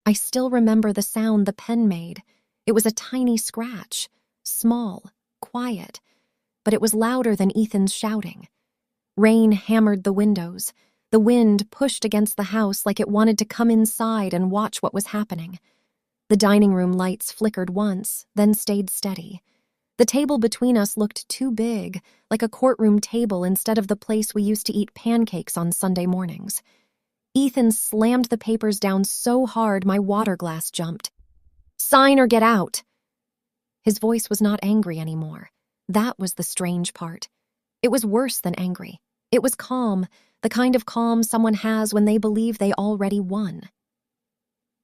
I still remember the sound the pen made. It was a tiny scratch, small, quiet, but it was louder than Ethan's shouting. Rain hammered the windows. The wind pushed against the house like it wanted to come inside and watch what was happening. The dining room lights flickered once, then stayed steady. The table between us looked too big, like a courtroom table instead of the place we used to eat pancakes on Sunday mornings. Ethan slammed the papers down so hard my water glass jumped. "Sign or get out!" His voice was not angry anymore. That was the strange part. It was worse than angry. It was calm, the kind of calm someone has when they believe they already won.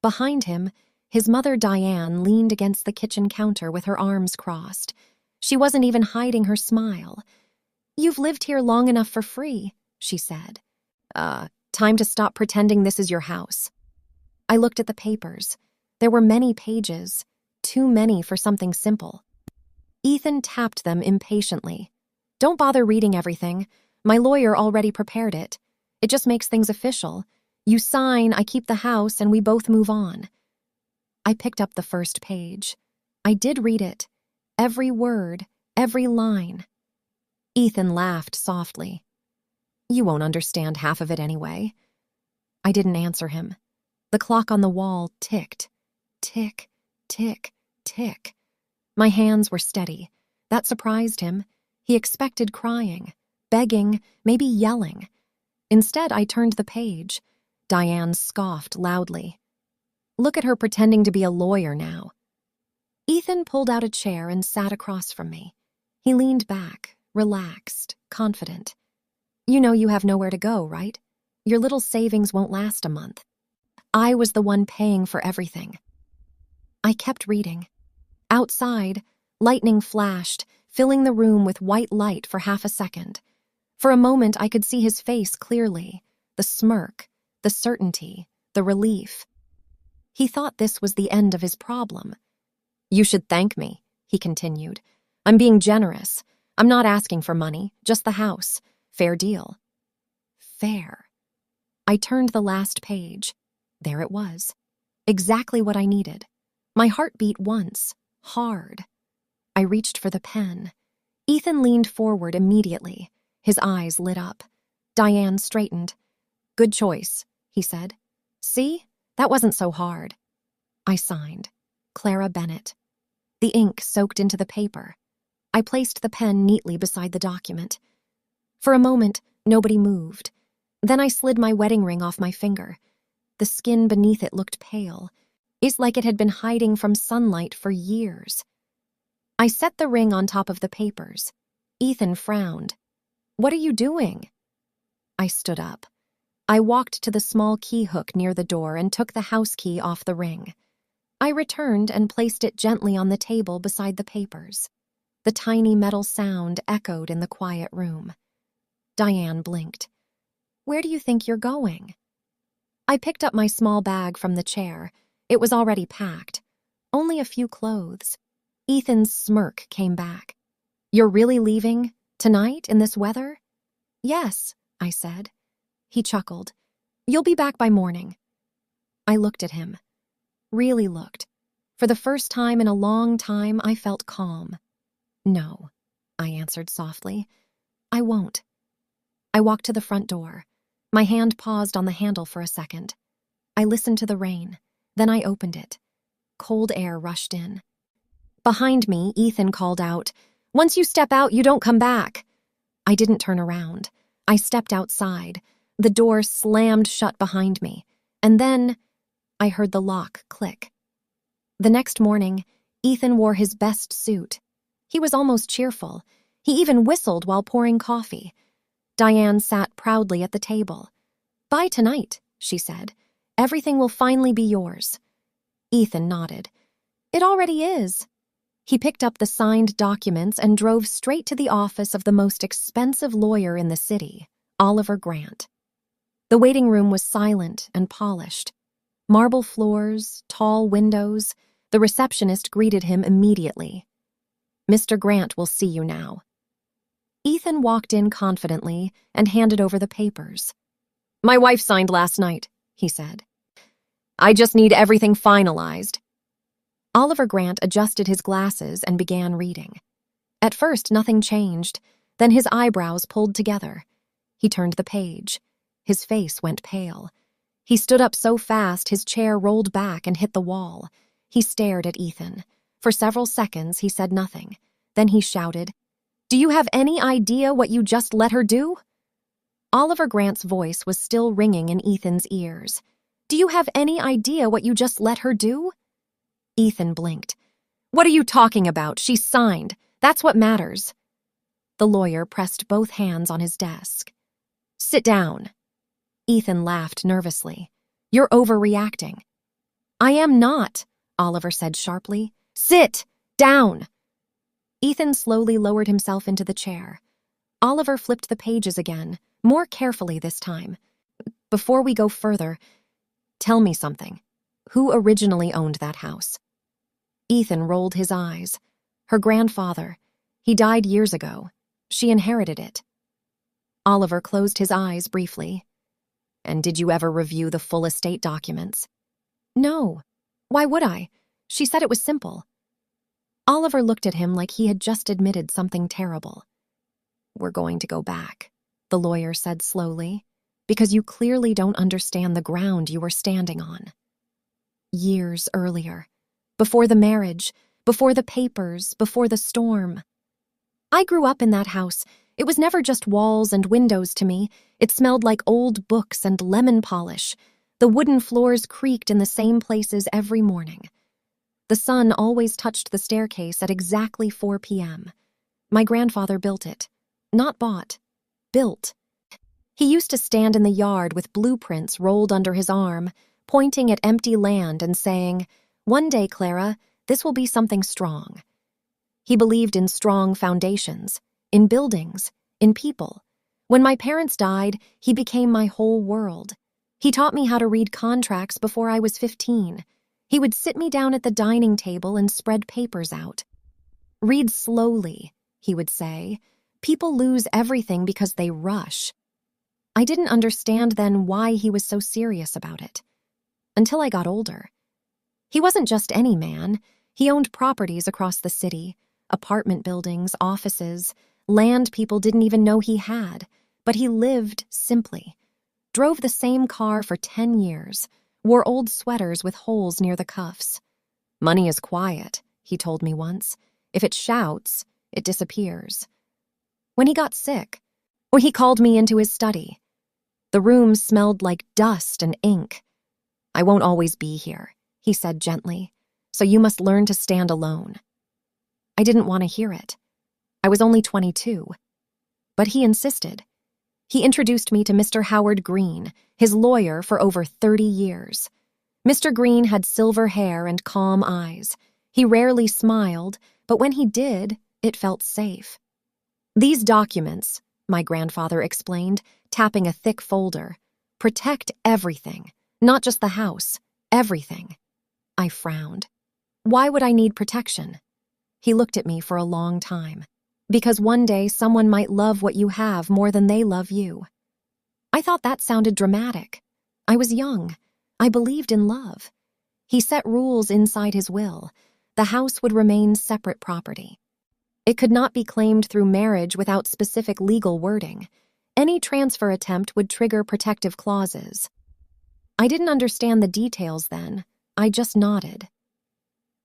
Behind him, his mother Diane leaned against the kitchen counter with her arms crossed. She wasn't even hiding her smile. "You've lived here long enough for free," she said. Time to stop pretending this is your house." I looked at the papers. There were many pages, too many for something simple. Ethan tapped them impatiently. "Don't bother reading everything. My lawyer already prepared it. It just makes things official. You sign, I keep the house, and we both move on." I picked up the first page. I did read it. Every word, every line. Ethan laughed softly. "You won't understand half of it anyway." I didn't answer him. The clock on the wall ticked. Tick, tick, tick. My hands were steady. That surprised him. He expected crying, begging, maybe yelling. Instead, I turned the page. Diane scoffed loudly. "Look at her pretending to be a lawyer now." Ethan pulled out a chair and sat across from me. He leaned back, relaxed, confident. "You know you have nowhere to go, right? Your little savings won't last a month. I was the one paying for everything." I kept reading. Outside, lightning flashed, filling the room with white light for half a second. For a moment, I could see his face clearly, the smirk, the certainty, the relief. He thought this was the end of his problem. "You should thank me," he continued. "I'm being generous. I'm not asking for money, just the house. Fair deal." Fair. I turned the last page. There it was. Exactly what I needed. My heart beat once, hard. I reached for the pen. Ethan leaned forward immediately. His eyes lit up. Diane straightened. "Good choice," he said. "See? That wasn't so hard." I signed. Clara Bennett. The ink soaked into the paper. I placed the pen neatly beside the document. For a moment, nobody moved. Then I slid my wedding ring off my finger. The skin beneath it looked pale. It's like it had been hiding from sunlight for years. I set the ring on top of the papers. Ethan frowned. "What are you doing?" I stood up. I walked to the small key hook near the door and took the house key off the ring. I returned and placed it gently on the table beside the papers. The tiny metal sound echoed in the quiet room. Diane blinked. "Where do you think you're going?" I picked up my small bag from the chair. It was already packed. Only a few clothes. Ethan's smirk came back. "You're really leaving? Tonight, in this weather?" "Yes," I said. He chuckled. "You'll be back by morning." I looked at him. Really looked. For the first time in a long time, I felt calm. "No," I answered softly. "I won't." I walked to the front door. My hand paused on the handle for a second. I listened to the rain. Then I opened it. Cold air rushed in. Behind me, Ethan called out, "Once you step out, you don't come back." I didn't turn around. I stepped outside. The door slammed shut behind me. And then I heard the lock click. The next morning, Ethan wore his best suit. He was almost cheerful. He even whistled while pouring coffee. Diane sat proudly at the table. "By tonight," she said. "Everything will finally be yours." Ethan nodded. "It already is." He picked up the signed documents and drove straight to the office of the most expensive lawyer in the city, Oliver Grant. The waiting room was silent and polished. Marble floors, tall windows. The receptionist greeted him immediately. "Mr. Grant will see you now." Ethan walked in confidently and handed over the papers. "My wife signed last night," he said. I just need everything finalized. Oliver Grant adjusted his glasses and began reading. At first, nothing changed. Then his eyebrows pulled together. He turned the page. His face went pale. He stood up so fast his chair rolled back and hit the wall. He stared at Ethan. For several seconds, he said nothing. Then he shouted, "Do you have any idea what you just let her do?" Oliver Grant's voice was still ringing in Ethan's ears. "Do you have any idea what you just let her do?" Ethan blinked. "What are you talking about? She signed. That's what matters." The lawyer pressed both hands on his desk. "Sit down." Ethan laughed nervously. "You're overreacting." "I am not," Oliver said sharply. "Sit down." Ethan slowly lowered himself into the chair. Oliver flipped the pages again, more carefully this time. "Before we go further, tell me something. Who originally owned that house?" Ethan rolled his eyes. "Her grandfather. He died years ago. She inherited it." Oliver closed his eyes briefly. "And did you ever review the full estate documents?" "No. Why would I? She said it was simple." Oliver looked at him like he had just admitted something terrible. "We're going to go back," the lawyer said slowly, "because you clearly don't understand the ground you were standing on. Years earlier, before the marriage, before the papers, before the storm. I grew up in that house. It was never just walls and windows to me. It smelled like old books and lemon polish. The wooden floors creaked in the same places every morning. The sun always touched the staircase at exactly 4 p.m. My grandfather built it. Not bought. Built. He used to stand in the yard with blueprints rolled under his arm, pointing at empty land and saying, 'One day, Clara, this will be something strong.' He believed in strong foundations, in buildings, in people. When my parents died, he became my whole world. He taught me how to read contracts before I was 15. He would sit me down at the dining table and spread papers out. 'Read slowly,' he would say. 'People lose everything because they rush.' I didn't understand then why he was so serious about it. Until I got older. He wasn't just any man. He owned properties across the city, apartment buildings, offices, land people didn't even know he had, but he lived simply. Drove the same car for 10 years, wore old sweaters with holes near the cuffs. 'Money is quiet,' he told me once. 'If it shouts, it disappears.' When he got sick, he called me into his study. The room smelled like dust and ink. 'I won't always be here,' he said gently, 'so you must learn to stand alone.' I didn't want to hear it. I was only 22. But he insisted. He introduced me to Mr. Howard Green, his lawyer for over 30 years. Mr. Green had silver hair and calm eyes. He rarely smiled, but when he did, it felt safe. 'These documents,' my grandfather explained, tapping a thick folder, 'protect everything, not just the house, everything.' I frowned. Why would I need protection? He looked at me for a long time. Because one day someone might love what you have more than they love you. I thought that sounded dramatic. I was young. I believed in love. He set rules inside his will. The house would remain separate property. It could not be claimed through marriage without specific legal wording. Any transfer attempt would trigger protective clauses. I didn't understand the details then. I just nodded.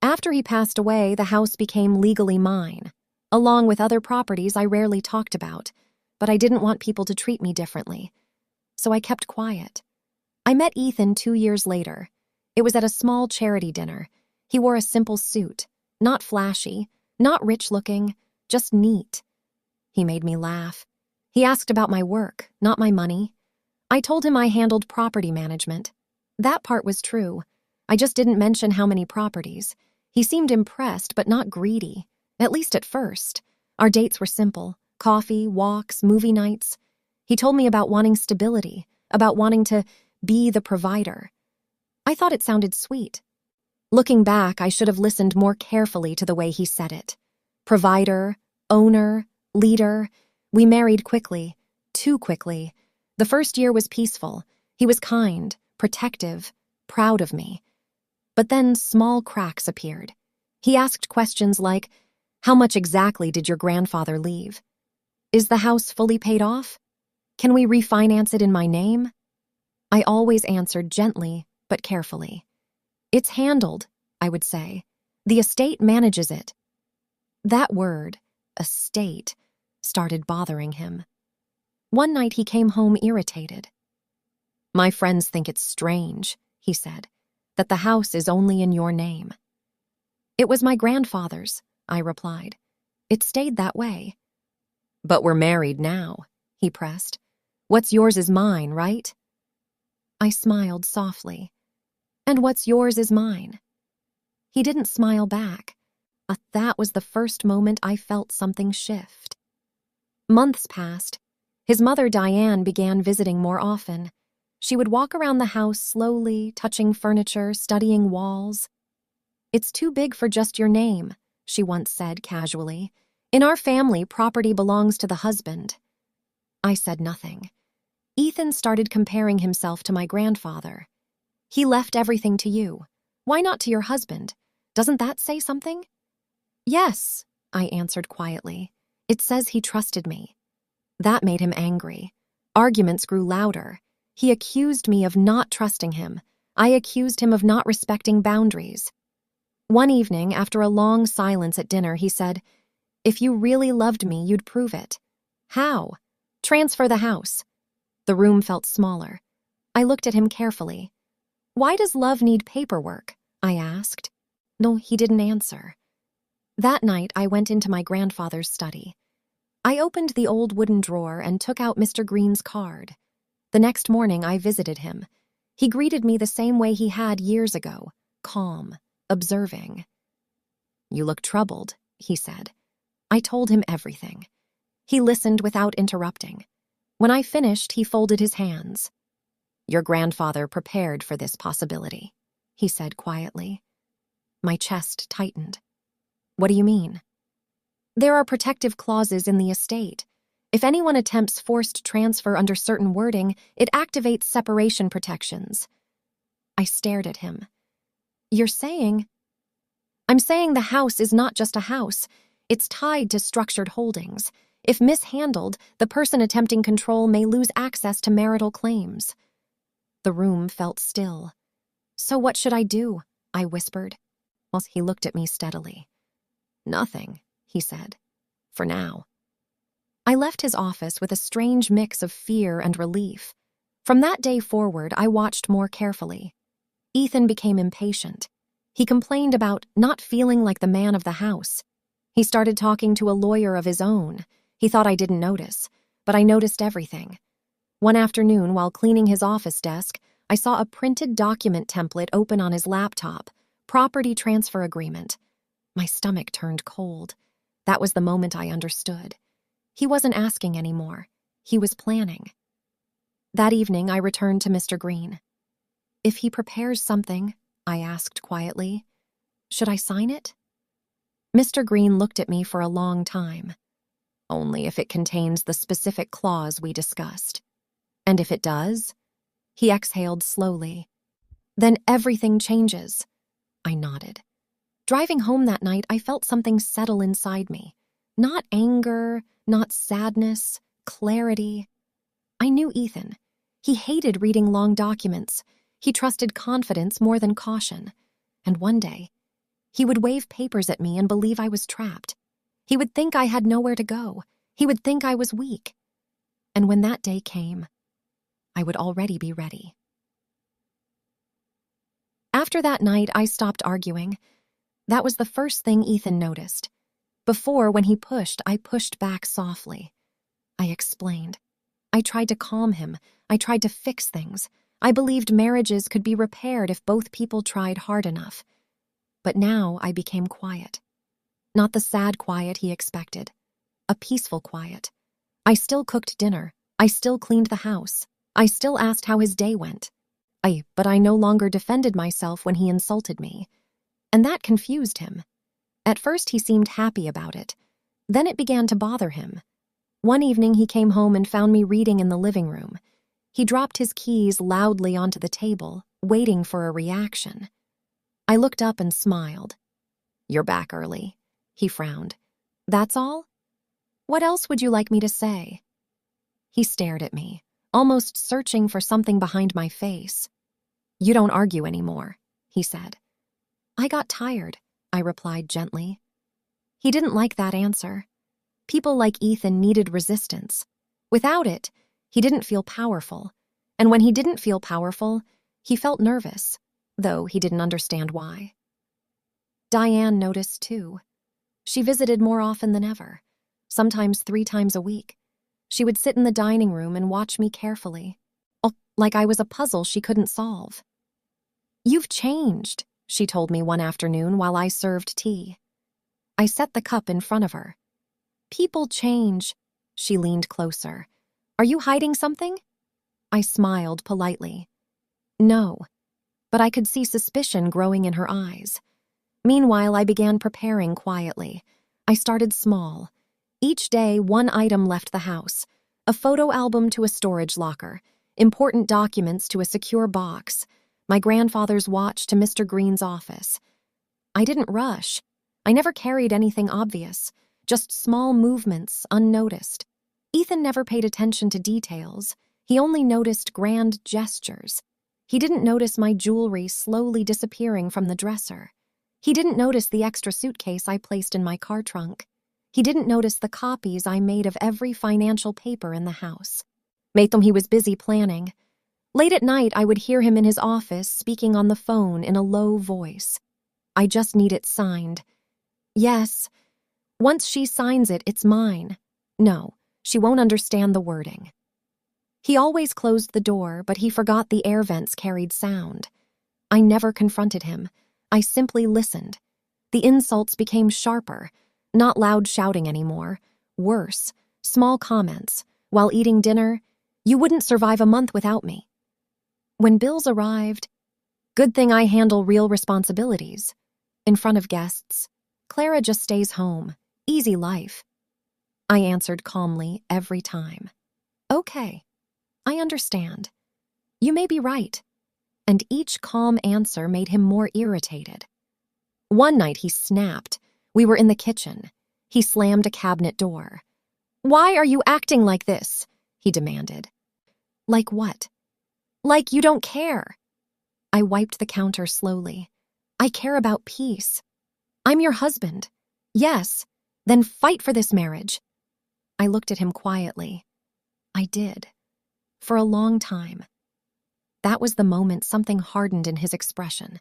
After he passed away, the house became legally mine, along with other properties I rarely talked about, but I didn't want people to treat me differently. So I kept quiet. I met Ethan 2 years later. It was at a small charity dinner. He wore a simple suit, not flashy, not rich-looking, just neat. He made me laugh. He asked about my work, not my money. I told him I handled property management. That part was true. I just didn't mention how many properties. He seemed impressed, but not greedy, at least at first. Our dates were simple: coffee, walks, movie nights. He told me about wanting stability, about wanting to be the provider. I thought it sounded sweet. Looking back, I should have listened more carefully to the way he said it. Provider, owner, leader. We married quickly, too quickly. The first year was peaceful. He was kind, protective, proud of me. But then small cracks appeared. He asked questions like, "How much exactly did your grandfather leave? Is the house fully paid off? Can we refinance it in my name?" I always answered gently but carefully. "It's handled," I would say. "The estate manages it." That word, estate, started bothering him. One night he came home irritated. "My friends think it's strange," he said, "that the house is only in your name." "It was my grandfather's," I replied. "It stayed that way." "But we're married now," he pressed. "What's yours is mine, right?" I smiled softly. "And what's yours is mine." He didn't smile back. That was the first moment I felt something shift. Months passed. His mother, Diane, began visiting more often. She would walk around the house slowly, touching furniture, studying walls. "It's too big for just your name," she once said casually. "In our family, property belongs to the husband." I said nothing. Ethan started comparing himself to my grandfather. "He left everything to you. Why not to your husband? Doesn't that say something?" "Yes," I answered quietly. "It says he trusted me." That made him angry. Arguments grew louder. He accused me of not trusting him. I accused him of not respecting boundaries. One evening, after a long silence at dinner, he said, "If you really loved me, you'd prove it." "How?" "Transfer the house." The room felt smaller. I looked at him carefully. "Why does love need paperwork?" I asked. No, he didn't answer. That night, I went into my grandfather's study. I opened the old wooden drawer and took out Mr. Green's card. The next morning, I visited him. He greeted me the same way he had years ago, calm, observing. "You look troubled," he said. I told him everything. He listened without interrupting. When I finished, he folded his hands. "Your grandfather prepared for this possibility," he said quietly. My chest tightened. "What do you mean?" "There are protective clauses in the estate. If anyone attempts forced transfer under certain wording, it activates separation protections." I stared at him. "You're saying—" "I'm saying the house is not just a house. It's tied to structured holdings. If mishandled, the person attempting control may lose access to marital claims." The room felt still. "So what should I do?" I whispered. Well, he looked at me steadily. "Nothing," he said. "For now." I left his office with a strange mix of fear and relief. From that day forward, I watched more carefully. Ethan became impatient. He complained about not feeling like the man of the house. He started talking to a lawyer of his own. He thought I didn't notice, but I noticed everything. One afternoon, while cleaning his office desk, I saw a printed document template open on his laptop, property transfer agreement. My stomach turned cold. That was the moment I understood. He wasn't asking anymore. He was planning. That evening, I returned to Mr. Green. "If he prepares something," I asked quietly, "should I sign it?" Mr. Green looked at me for a long time. "Only if it contains the specific clause we discussed." "And if it does?" He exhaled slowly. "Then everything changes." I nodded. Driving home that night, I felt something settle inside me. Not anger, not sadness, clarity. I knew Ethan. He hated reading long documents. He trusted confidence more than caution. And one day, he would wave papers at me and believe I was trapped. He would think I had nowhere to go. He would think I was weak. And when that day came, I would already be ready. After that night, I stopped arguing. That was the first thing Ethan noticed. Before, when he pushed, I pushed back softly. I explained. I tried to calm him. I tried to fix things. I believed marriages could be repaired if both people tried hard enough. But now I became quiet. Not the sad quiet he expected. A peaceful quiet. I still cooked dinner. I still cleaned the house. I still asked how his day went. But I no longer defended myself when he insulted me. And that confused him. At first he seemed happy about it. Then it began to bother him. One evening he came home and found me reading in the living room. He dropped his keys loudly onto the table, waiting for a reaction. I looked up and smiled. "You're back early," he frowned. "That's all? What else would you like me to say?" He stared at me, almost searching for something behind my face. "You don't argue anymore," he said. "I got tired," I replied gently. He didn't like that answer. People like Ethan needed resistance. Without it, he didn't feel powerful. And when he didn't feel powerful, he felt nervous, though he didn't understand why. Diane noticed too. She visited more often than ever, sometimes 3 times a week. She would sit in the dining room and watch me carefully, like I was a puzzle she couldn't solve. "You've changed," she told me one afternoon while I served tea. I set the cup in front of her. "People change." She leaned closer. "Are you hiding something?" I smiled politely. "No," but I could see suspicion growing in her eyes. Meanwhile, I began preparing quietly. I started small. Each day, one item left the house: a photo album to a storage locker, important documents to a secure box, my grandfather's watch to Mr. Green's office. I didn't rush. I never carried anything obvious, just small movements, unnoticed. Ethan never paid attention to details. He only noticed grand gestures. He didn't notice my jewelry slowly disappearing from the dresser. He didn't notice the extra suitcase I placed in my car trunk. He didn't notice the copies I made of every financial paper in the house. He was busy planning. Late at night, I would hear him in his office speaking on the phone in a low voice. "I just need it signed." "Yes. Once she signs it, it's mine." "No, she won't understand the wording." He always closed the door, but he forgot the air vents carried sound. I never confronted him. I simply listened. The insults became sharper, not loud shouting anymore. Worse, small comments. While eating dinner, "You wouldn't survive a month without me." When bills arrived, "Good thing I handle real responsibilities." In front of guests, "Clara just stays home. Easy life." I answered calmly every time. "Okay, I understand. You may be right." And each calm answer made him more irritated. One night he snapped. We were in the kitchen. He slammed a cabinet door. "Why are you acting like this?" he demanded. "Like what?" "Like you don't care." I wiped the counter slowly. "I care about peace. I'm your husband." "Yes, then fight for this marriage." I looked at him quietly. I did. For a long time. That was the moment something hardened in his expression.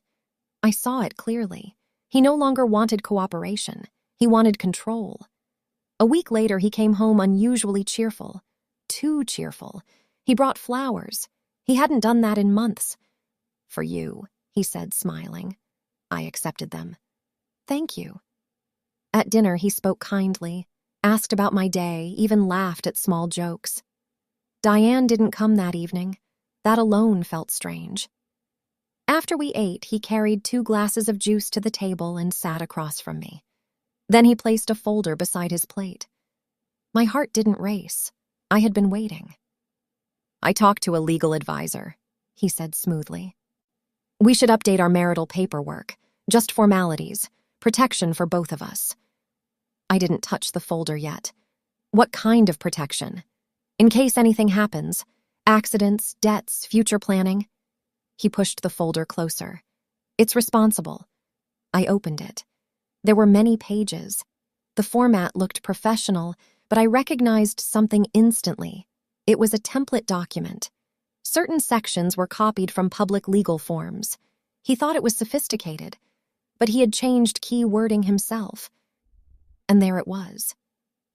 I saw it clearly. He no longer wanted cooperation. He wanted control. A week later, he came home unusually cheerful. Too cheerful. He brought flowers. He hadn't done that in months. "For you," he said, smiling. I accepted them. "Thank you." At dinner, he spoke kindly, asked about my day, even laughed at small jokes. Diane didn't come that evening. That alone felt strange. After we ate, he carried 2 glasses of juice to the table and sat across from me. Then he placed a folder beside his plate. My heart didn't race. I had been waiting. "I talked to a legal advisor," he said smoothly. "We should update our marital paperwork. Just formalities. Protection for both of us." I didn't touch the folder yet. "What kind of protection? In case anything happens. Accidents, debts, future planning." He pushed the folder closer. "It's responsible." I opened it. There were many pages. The format looked professional, but I recognized something instantly. It was a template document. Certain sections were copied from public legal forms. He thought it was sophisticated, but he had changed key wording himself. And there it was.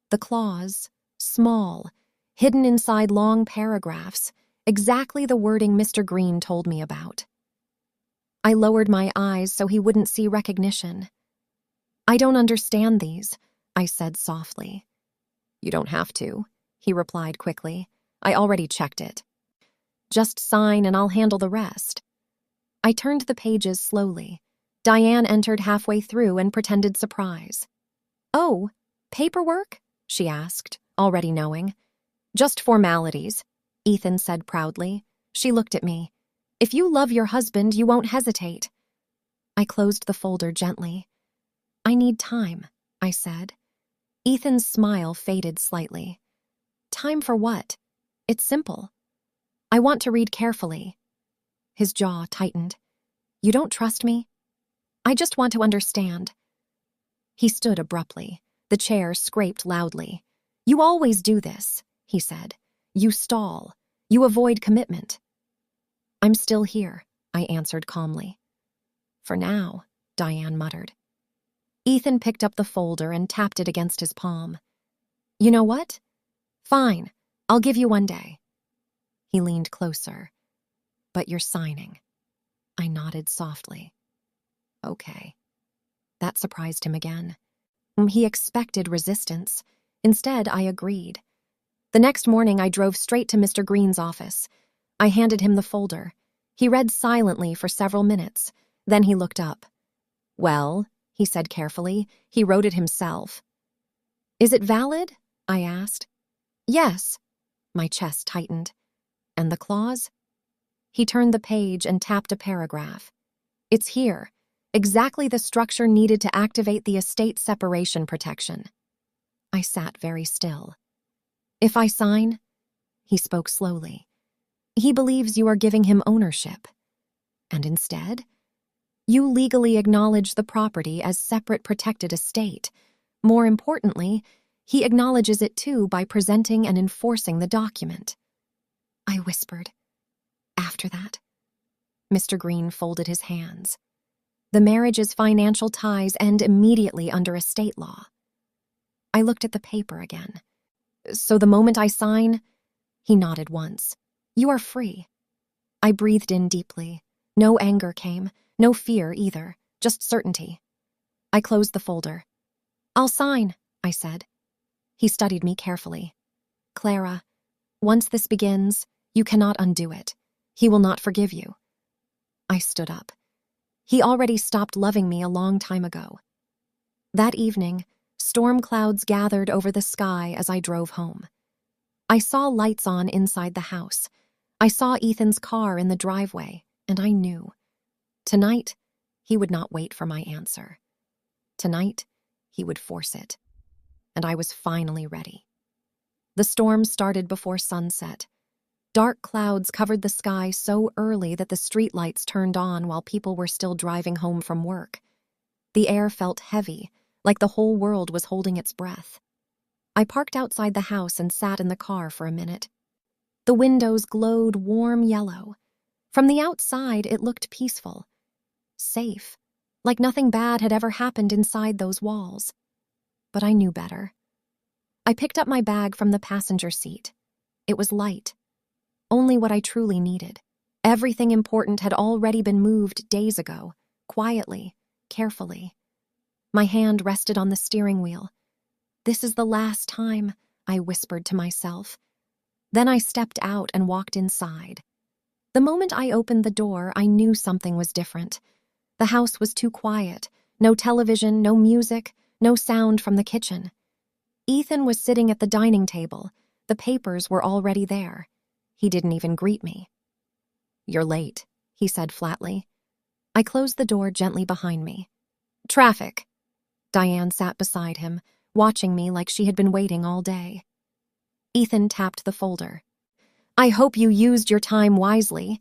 The clause, small, hidden inside long paragraphs, exactly the wording Mr. Green told me about. I lowered my eyes so he wouldn't see recognition. "I don't understand these," I said softly. "You don't have to," he replied quickly. "I already checked it. Just sign and I'll handle the rest." I turned the pages slowly. Diane entered halfway through and pretended surprise. "Oh, paperwork?" she asked, already knowing. "Just formalities," Ethan said proudly. She looked at me. If you love your husband, you won't hesitate. I closed the folder gently. I need time, I said. Ethan's smile faded slightly. Time for what? It's simple. I want to read carefully. His jaw tightened. You don't trust me? I just want to understand. He stood abruptly. The chair scraped loudly. You always do this, he said. You stall. You avoid commitment. I'm still here, I answered calmly. For now, Diane muttered. Ethan picked up the folder and tapped it against his palm. You know what? Fine, I'll give you 1 day. He leaned closer. But you're signing. I nodded softly. Okay. That surprised him again. He expected resistance. Instead, I agreed. The next morning, I drove straight to Mr. Green's office. I handed him the folder. He read silently for several minutes. Then he looked up. Well, he said carefully, he wrote it himself. Is it valid? I asked. Yes. My chest tightened. And the clause? He turned the page and tapped a paragraph. It's here. Exactly the structure needed to activate the estate separation protection. I sat very still. If I sign? He spoke slowly. He believes you are giving him ownership. And instead, you legally acknowledge the property as separate protected estate. More importantly, he acknowledges it too by presenting and enforcing the document. I whispered. After that, Mr. Green folded his hands. The marriage's financial ties end immediately under estate law. I looked at the paper again. So the moment I sign, he nodded once. You are free. I breathed in deeply. No anger came, no fear either, just certainty. I closed the folder. I'll sign, I said. He studied me carefully. Clara, once this begins, you cannot undo it. He will not forgive you. I stood up. He already stopped loving me a long time ago. That evening, storm clouds gathered over the sky as I drove home. I saw lights on inside the house. I saw Ethan's car in the driveway, and I knew. Tonight, he would not wait for my answer. Tonight, he would force it. And I was finally ready. The storm started before sunset. Dark clouds covered the sky so early that the streetlights turned on while people were still driving home from work. The air felt heavy, like the whole world was holding its breath. I parked outside the house and sat in the car for a minute. The windows glowed warm yellow. From the outside, it looked peaceful. Safe, like nothing bad had ever happened inside those walls. But I knew better. I picked up my bag from the passenger seat. It was light. Only what I truly needed. Everything important had already been moved days ago, quietly, carefully. My hand rested on the steering wheel. This is the last time, I whispered to myself. Then I stepped out and walked inside. The moment I opened the door, I knew something was different. The house was too quiet. No television, no music, no sound from the kitchen. Ethan was sitting at the dining table. The papers were already there. He didn't even greet me. You're late, he said flatly. I closed the door gently behind me. Traffic. Diane sat beside him, watching me like she had been waiting all day. Ethan tapped the folder. I hope you used your time wisely.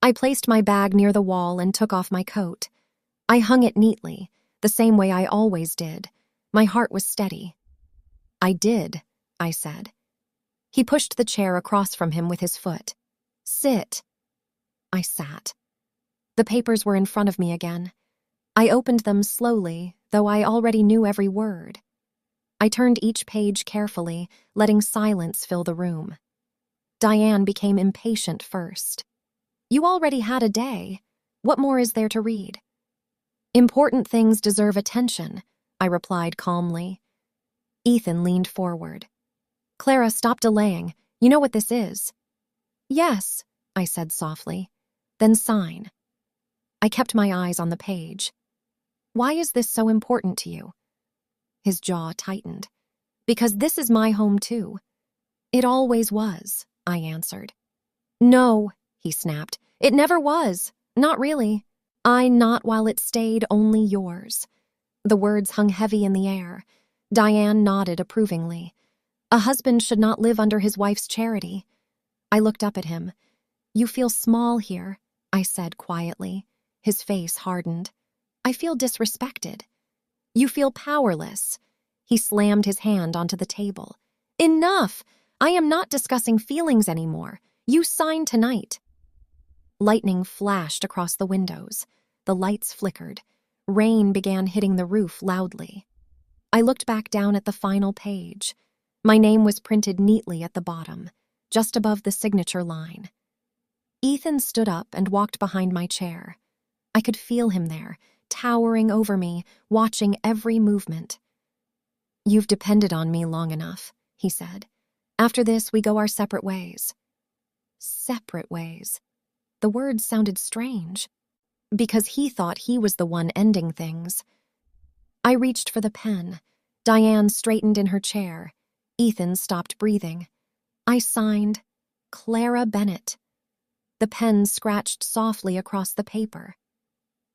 I placed my bag near the wall and took off my coat. I hung it neatly, the same way I always did. My heart was steady. I did, I said. He pushed the chair across from him with his foot. Sit. I sat. The papers were in front of me again. I opened them slowly, though I already knew every word. I turned each page carefully, letting silence fill the room. Diane became impatient first. You already had a day. What more is there to read? Important things deserve attention, I replied calmly. Ethan leaned forward. Clara, stop delaying. You know what this is. Yes, I said softly. Then sign. I kept my eyes on the page. Why is this so important to you? His jaw tightened. Because this is my home too. It always was, I answered. No, he snapped. It never was. Not really. Not while it stayed only yours. The words hung heavy in the air. Diane nodded approvingly. A husband should not live under his wife's charity. I looked up at him. You feel small here, I said quietly. His face hardened. I feel disrespected. You feel powerless. He slammed his hand onto the table. Enough! I am not discussing feelings anymore. You sign tonight. Lightning flashed across the windows. The lights flickered. Rain began hitting the roof loudly. I looked back down at the final page. My name was printed neatly at the bottom, just above the signature line. Ethan stood up and walked behind my chair. I could feel him there, towering over me, watching every movement. You've depended on me long enough, he said. After this, we go our separate ways. Separate ways. The words sounded strange, because he thought he was the one ending things. I reached for the pen. Diane straightened in her chair. Ethan stopped breathing. I signed, Clara Bennett. The pen scratched softly across the paper.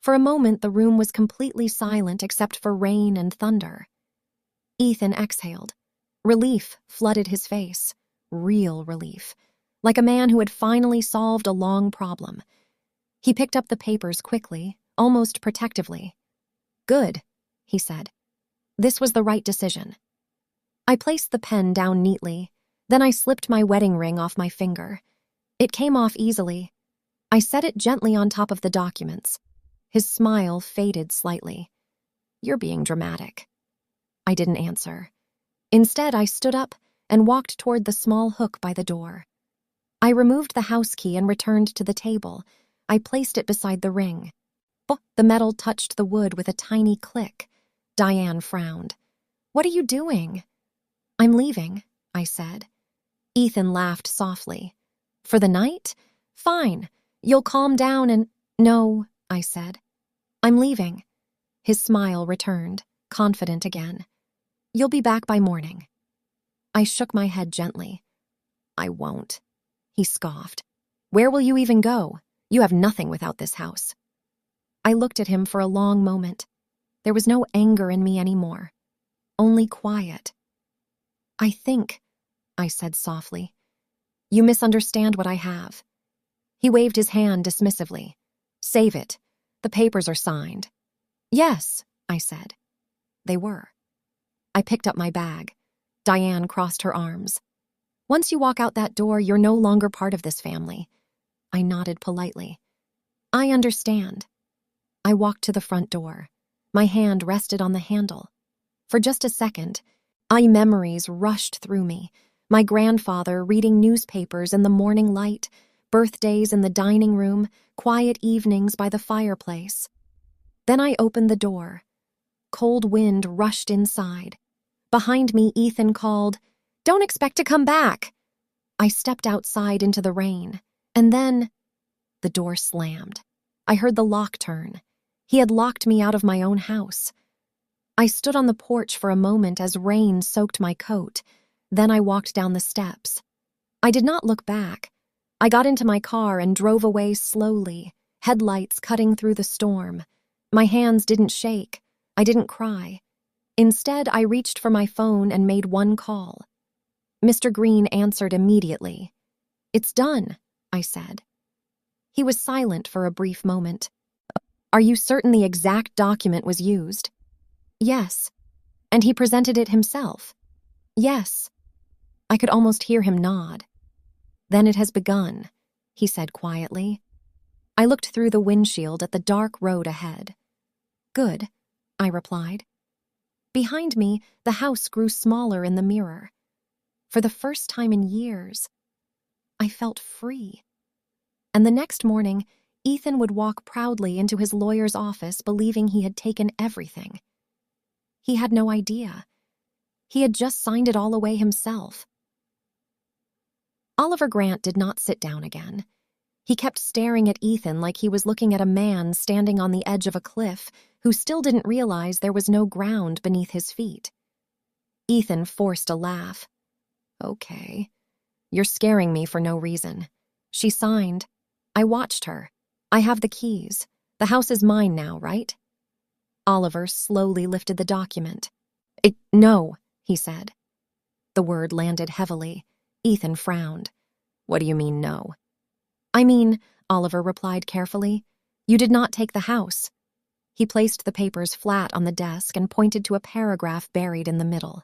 For a moment, the room was completely silent except for rain and thunder. Ethan exhaled. Relief flooded his face. Real relief. Like a man who had finally solved a long problem. He picked up the papers quickly, almost protectively. Good, he said. This was the right decision. I placed the pen down neatly. Then I slipped my wedding ring off my finger. It came off easily. I set it gently on top of the documents. His smile faded slightly. You're being dramatic. I didn't answer. Instead, I stood up and walked toward the small hook by the door. I removed the house key and returned to the table. I placed it beside the ring. The metal touched the wood with a tiny click. Diane frowned. What are you doing? I'm leaving, I said. Ethan laughed softly. For the night? Fine. You'll calm down and… No, I said. I'm leaving. His smile returned, confident again. You'll be back by morning. I shook my head gently. I won't. He scoffed. Where will you even go? You have nothing without this house. I looked at him for a long moment. There was no anger in me anymore. Only quiet. I think, I said softly, you misunderstand what I have. He waved his hand dismissively. Save it. The papers are signed. Yes, I said. They were. I picked up my bag. Diane crossed her arms. Once you walk out that door, you're no longer part of this family. I nodded politely. I understand. I walked to the front door. My hand rested on the handle. For just a second, memories rushed through me. My grandfather reading newspapers in the morning light, birthdays in the dining room, quiet evenings by the fireplace. Then I opened the door. Cold wind rushed inside. Behind me, Ethan called, Don't expect to come back. I stepped outside into the rain, and then the door slammed. I heard the lock turn. He had locked me out of my own house. I stood on the porch for a moment as rain soaked my coat. Then I walked down the steps. I did not look back. I got into my car and drove away slowly, headlights cutting through the storm. My hands didn't shake. I didn't cry. Instead, I reached for my phone and made one call. Mr. Green answered immediately. It's done, I said. He was silent for a brief moment. Are you certain the exact document was used? Yes. And he presented it himself? Yes. I could almost hear him nod. Then it has begun, he said quietly. I looked through the windshield at the dark road ahead. Good, I replied. Behind me, the house grew smaller in the mirror. For the first time in years, I felt free. And the next morning, Ethan would walk proudly into his lawyer's office believing he had taken everything. He had no idea. He had just signed it all away himself. Oliver Grant did not sit down again. He kept staring at Ethan like he was looking at a man standing on the edge of a cliff who still didn't realize there was no ground beneath his feet. Ethan forced a laugh. Okay. You're scaring me for no reason. She signed. I watched her. I have the keys. The house is mine now, right? Oliver slowly lifted the document. No, he said. The word landed heavily. Ethan frowned. What do you mean, no? I mean, Oliver replied carefully, you did not take the house. He placed the papers flat on the desk and pointed to a paragraph buried in the middle.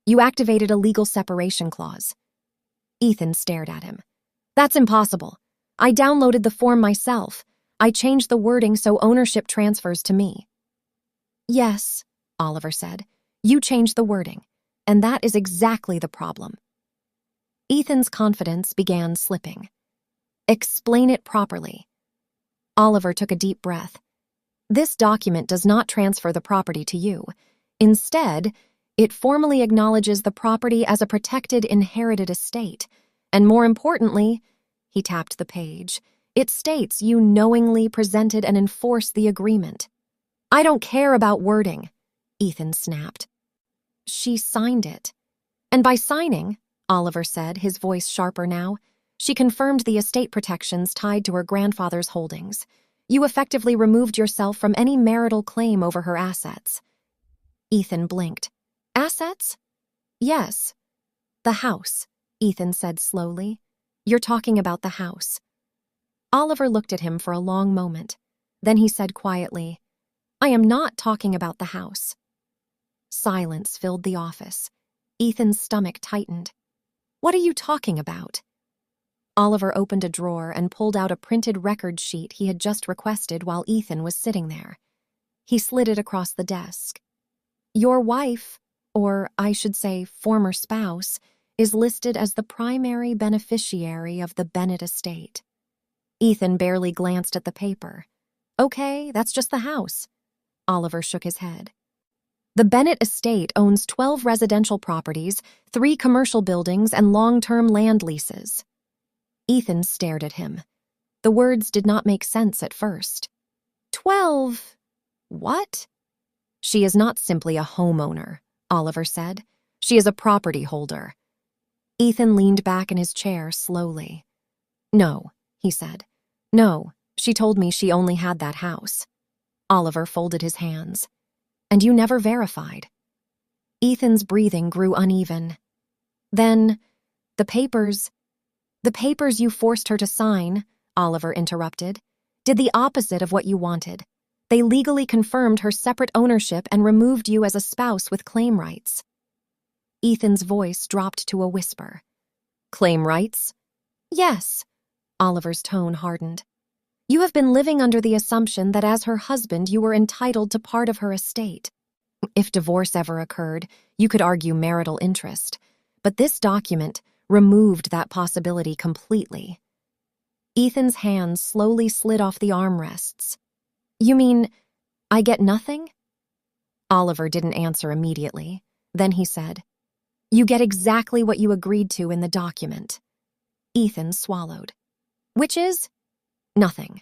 You activated a legal separation clause. Ethan stared at him. That's impossible. I downloaded the form myself. I changed the wording so ownership transfers to me. Yes, Oliver said. You changed the wording, and that is exactly the problem. Ethan's confidence began slipping. Explain it properly. Oliver took a deep breath. This document does not transfer the property to you. Instead, it formally acknowledges the property as a protected inherited estate, and more importantly, he tapped the page, it states you knowingly presented and enforced the agreement. I don't care about wording, Ethan snapped. She signed it. And by signing, Oliver said, his voice sharper now, she confirmed the estate protections tied to her grandfather's holdings. You effectively removed yourself from any marital claim over her assets. Ethan blinked. Assets? Yes. The house, Ethan said slowly. You're talking about the house. Oliver looked at him for a long moment. Then he said quietly, I am not talking about the house. Silence filled the office. Ethan's stomach tightened. What are you talking about? Oliver opened a drawer and pulled out a printed record sheet he had just requested while Ethan was sitting there. He slid it across the desk. Your wife, or I should say former spouse, is listed as the primary beneficiary of the Bennett estate. Ethan barely glanced at the paper. Okay, that's just the house. Oliver shook his head. The Bennett estate owns 12 residential properties, 3 commercial buildings, and long-term land leases. Ethan stared at him. The words did not make sense at first. 12? What? She is not simply a homeowner, Oliver said. She is a property holder. Ethan leaned back in his chair slowly. No, he said. No, she told me she only had that house. Oliver folded his hands. And you never verified. Ethan's breathing grew uneven. Then, the papers you forced her to sign, Oliver interrupted, did the opposite of what you wanted. They legally confirmed her separate ownership and removed you as a spouse with claim rights. Ethan's voice dropped to a whisper. Claim rights? Yes. Oliver's tone hardened. You have been living under the assumption that as her husband you were entitled to part of her estate. If divorce ever occurred, you could argue marital interest, but this document removed that possibility completely. Ethan's hands slowly slid off the armrests. You mean, I get nothing? Oliver didn't answer immediately. Then he said, You get exactly what you agreed to in the document. Ethan swallowed. Which is? Nothing.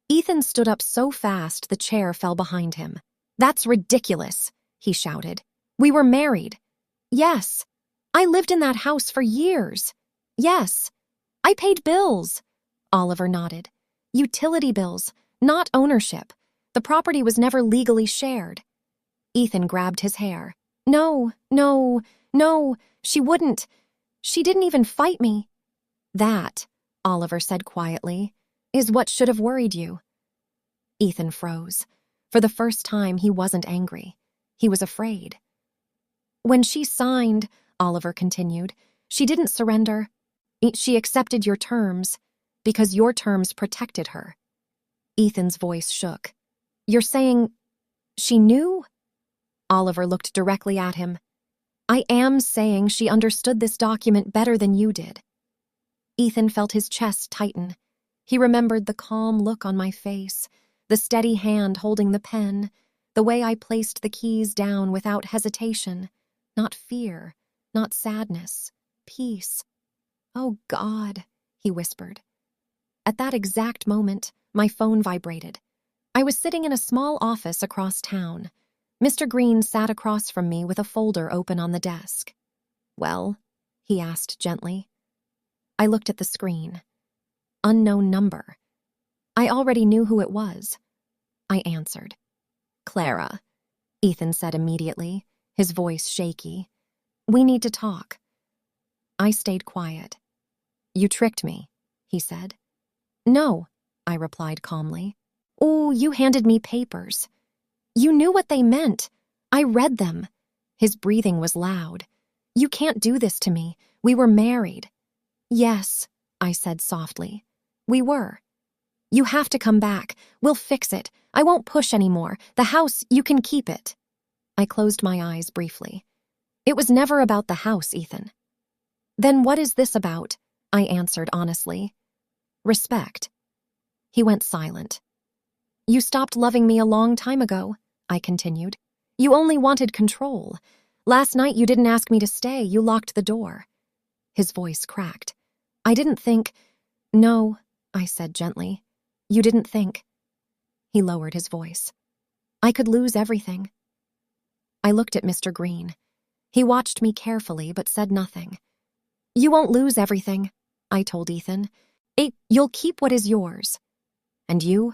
Ethan stood up so fast the chair fell behind him. That's ridiculous, he shouted. We were married. Yes. I lived in that house for years. Yes. I paid bills. Oliver nodded. Utility bills, not ownership. The property was never legally shared. Ethan grabbed his hair. No, she wouldn't. She didn't even fight me. That, Oliver said quietly, is what should have worried you. Ethan froze. For the first time, he wasn't angry. He was afraid. When she signed, Oliver continued, she didn't surrender. She accepted your terms because your terms protected her. Ethan's voice shook. You're saying she knew? Oliver looked directly at him. I am saying she understood this document better than you did. Ethan felt his chest tighten. He remembered the calm look on my face, the steady hand holding the pen, the way I placed the keys down without hesitation. Not fear, not sadness, peace. Oh, God, he whispered. At that exact moment, my phone vibrated. I was sitting in a small office across town. Mr. Green sat across from me with a folder open on the desk. Well, he asked gently. I looked at the screen. unknown number. I already knew who it was. I answered. "Clara," Ethan said immediately, his voice shaky. "We need to talk." I stayed quiet. "You tricked me," he said. "No," I replied calmly. "Oh, you handed me papers. You knew what they meant. I read them." His breathing was loud. "You can't do this to me. We were married." "Yes," I said softly. "We were. You have to come back. We'll fix it. I won't push anymore. The house, you can keep it." I closed my eyes briefly. "It was never about the house, Ethan." "Then what is this about?" I answered honestly. "Respect." He went silent. "You stopped loving me a long time ago," I continued. "You only wanted control. Last night you didn't ask me to stay. You locked the door." His voice cracked. "I didn't think—" "No," I said gently. "You didn't think." He lowered his voice. "I could lose everything." I looked at Mr. Green. He watched me carefully but said nothing. "You won't lose everything," I told Ethan. "You'll keep what is yours. And you?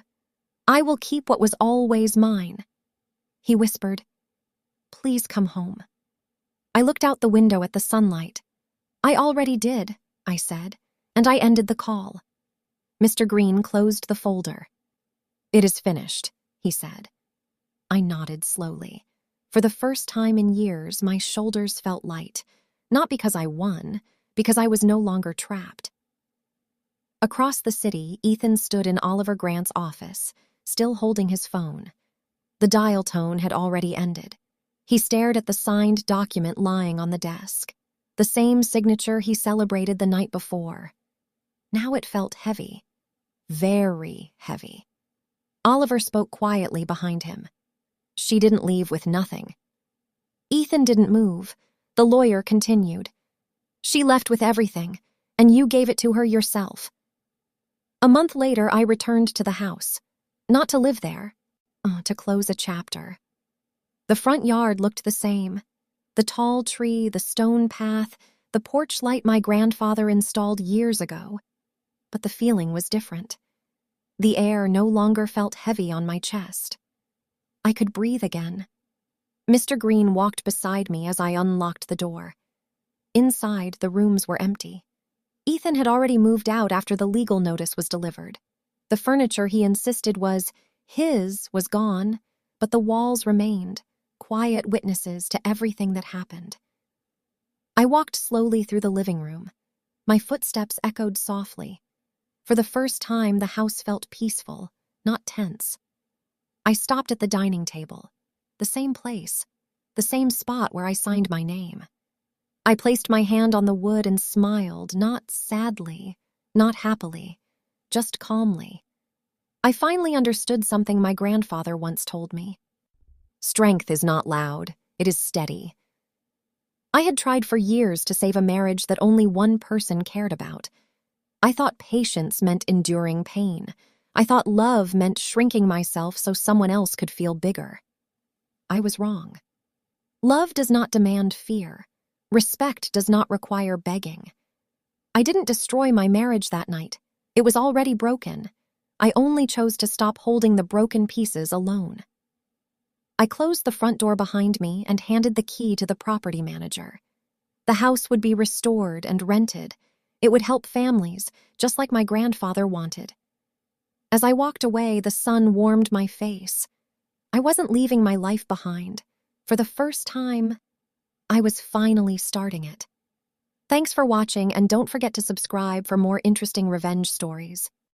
I will keep what was always mine." He whispered, "Please come home." I looked out the window at the sunlight. "I already did," I said, and I ended the call. Mr. Green closed the folder. "It is finished," he said. I nodded slowly. For the first time in years, my shoulders felt light, not because I won, because I was no longer trapped. Across the city, Ethan stood in Oliver Grant's office, still holding his phone. The dial tone had already ended. He stared at the signed document lying on the desk, the same signature he celebrated the night before. Now it felt heavy, very heavy. Oliver spoke quietly behind him. "She didn't leave with nothing." Ethan didn't move. The lawyer continued. "She left with everything, and you gave it to her yourself." A month later, I returned to the house. Not to live there, to close a chapter. The front yard looked the same. The tall tree, the stone path, the porch light my grandfather installed years ago. But the feeling was different. The air no longer felt heavy on my chest. I could breathe again. Mr. Green walked beside me as I unlocked the door. Inside, the rooms were empty. Ethan had already moved out after the legal notice was delivered. The furniture he insisted was his was gone, but the walls remained, quiet witnesses to everything that happened. I walked slowly through the living room. My footsteps echoed softly. For the first time, the house felt peaceful, not tense. I stopped at the dining table, the same place, the same spot where I signed my name. I placed my hand on the wood and smiled, not sadly, not happily, just calmly. I finally understood something my grandfather once told me. Strength is not loud, it is steady. I had tried for years to save a marriage that only one person cared about. I thought patience meant enduring pain. I thought love meant shrinking myself so someone else could feel bigger. I was wrong. Love does not demand fear. Respect does not require begging. I didn't destroy my marriage that night. It was already broken. I only chose to stop holding the broken pieces alone. I closed the front door behind me and handed the key to the property manager. The house would be restored and rented. It would help families, just like my grandfather wanted. As I walked away, the sun warmed my face. I wasn't leaving my life behind. For the first time, I was finally starting it. Thanks for watching, and don't forget to subscribe for more interesting revenge stories.